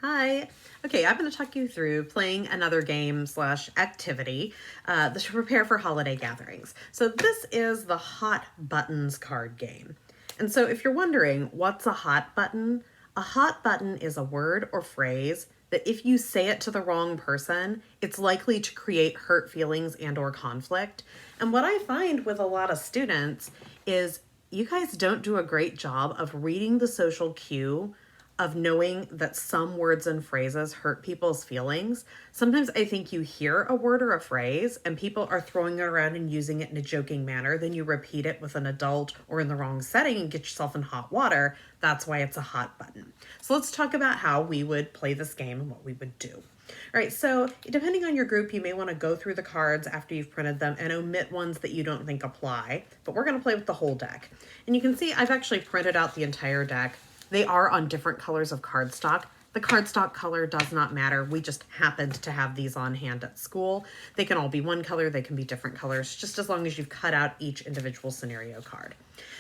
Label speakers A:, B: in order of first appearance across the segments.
A: Hi. Okay, I'm going to talk you through playing another game slash activity to prepare for holiday gatherings. So this is the Hot Buttons card game. And so if you're wondering, what's a hot button? A hot button is a word or phrase that if you say it to the wrong person, it's likely to create hurt feelings and or conflict. And what I find with a lot of students is you guys don't do a great job of reading the social cue of knowing that some words and phrases hurt people's feelings. Sometimes I think you hear a word or a phrase and people are throwing it around and using it in a joking manner. Then you repeat it with an adult or in the wrong setting and get yourself in hot water. That's why it's a hot button. So let's talk about how we would play this game and what we would do. All right, so depending on your group, you may want to go through the cards after you've printed them and omit ones that you don't think apply, but we're going to play with the whole deck. And you can see I've actually printed out the entire deck. They are on different colors of cardstock. The cardstock color does not matter. We just happened to have these on hand at school. They can all be one color, they can be different colors, just as long as you've cut out each individual scenario card.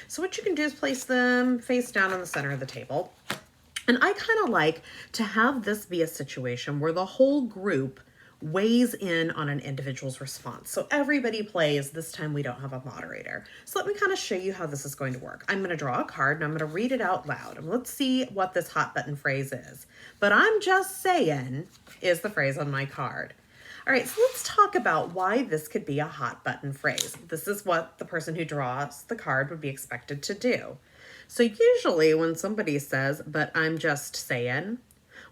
A: So what you can do is place them face down on the center of the table. And I kind of like to have this be a situation where the whole group weighs in on an individual's response. So everybody plays. This time we don't have a moderator. So let me kind of show you how this is going to work. I'm going to draw a card and I'm going to read it out loud. And let's see what this hot button phrase is. But I'm just saying is the phrase on my card. All right, so let's talk about why this could be a hot button phrase. This is what the person who draws the card would be expected to do. So usually when somebody says, but I'm just saying,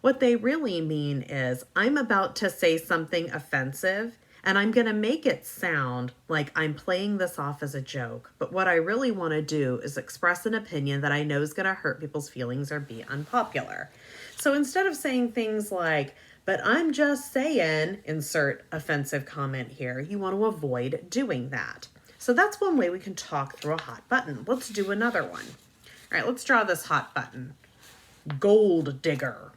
A: what they really mean is I'm about to say something offensive and I'm going to make it sound like I'm playing this off as a joke. But what I really want to do is express an opinion that I know is going to hurt people's feelings or be unpopular. So instead of saying things like, but I'm just saying, insert offensive comment here, you want to avoid doing that. So that's one way we can talk through a hot button. Let's do another one. All right, let's draw this hot button. Gold digger.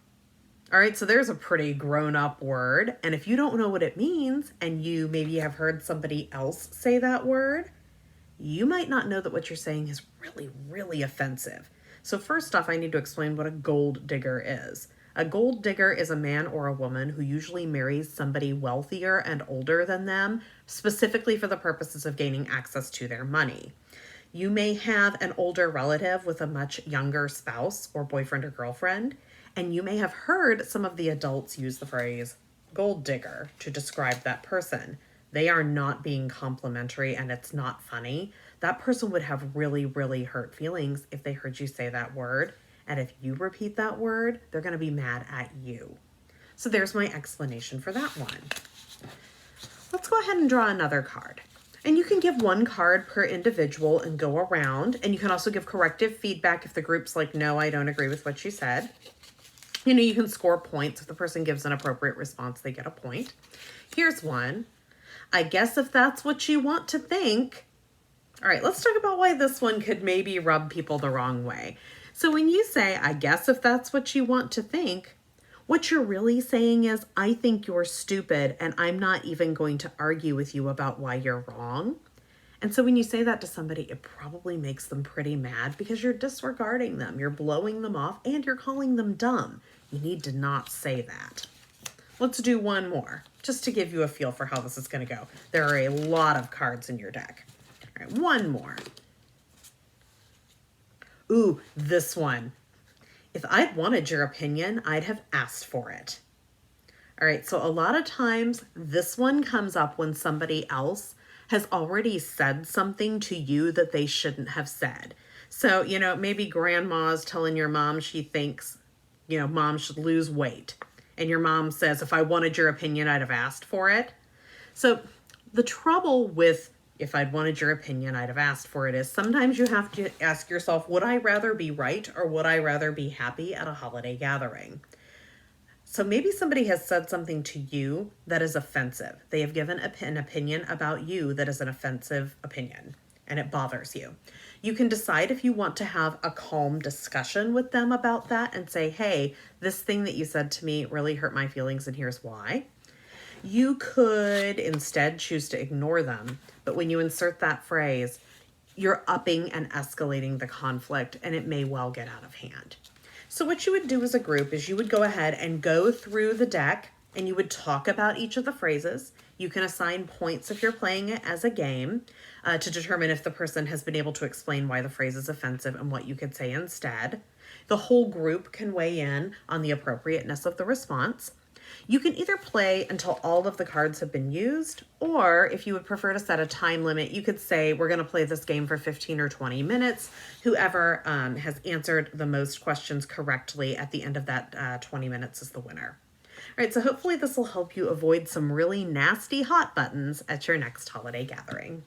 A: All right, so there's a pretty grown-up word, and if you don't know what it means, and you maybe have heard somebody else say that word, you might not know that what you're saying is really, really offensive. So first off, I need to explain what a gold digger is. A gold digger is a man or a woman who usually marries somebody wealthier and older than them, specifically for the purposes of gaining access to their money. You may have an older relative with a much younger spouse or boyfriend or girlfriend, and you may have heard some of the adults use the phrase gold digger to describe that person. They are not being complimentary and it's not funny. That person would have really, really hurt feelings if they heard you say that word. And if you repeat that word, they're going to be mad at you. So there's my explanation for that one. Let's go ahead and draw another card. And you can give one card per individual and go around. And you can also give corrective feedback if the group's like, no, I don't agree with what you said. You can score points. If the person gives an appropriate response, they get a point. Here's one. I guess if that's what you want to think. All right, let's talk about why this one could maybe rub people the wrong way. So when you say, I guess if that's what you want to think, what you're really saying is, I think you're stupid and I'm not even going to argue with you about why you're wrong. And so when you say that to somebody, it probably makes them pretty mad because you're disregarding them, you're blowing them off, and you're calling them dumb. You need to not say that. Let's do one more, just to give you a feel for how this is going to go. There are a lot of cards in your deck. All right, one more. Ooh, this one. If I'd wanted your opinion, I'd have asked for it. All right, so a lot of times this one comes up when somebody else has already said something to you that they shouldn't have said. So, maybe grandma's telling your mom she thinks, mom should lose weight. And your mom says, if I wanted your opinion, I'd have asked for it. So the trouble with if I'd wanted your opinion, I'd have asked for it is sometimes you have to ask yourself, would I rather be right or would I rather be happy at a holiday gathering? So maybe somebody has said something to you that is offensive. They have given an opinion about you that is an offensive opinion and it bothers you. You can decide if you want to have a calm discussion with them about that and say, hey, this thing that you said to me really hurt my feelings and here's why. You could instead choose to ignore them. But when you insert that phrase, you're upping and escalating the conflict and it may well get out of hand. So what you would do as a group is you would go ahead and go through the deck and you would talk about each of the phrases. You can assign points if you're playing it as a game to determine if the person has been able to explain why the phrase is offensive and what you could say instead. The whole group can weigh in on the appropriateness of the response. You can either play until all of the cards have been used, or if you would prefer to set a time limit, you could say, we're going to play this game for 15 or 20 minutes. Whoever has answered the most questions correctly at the end of that 20 minutes is the winner. All right, so hopefully this will help you avoid some really nasty hot buttons at your next holiday gathering.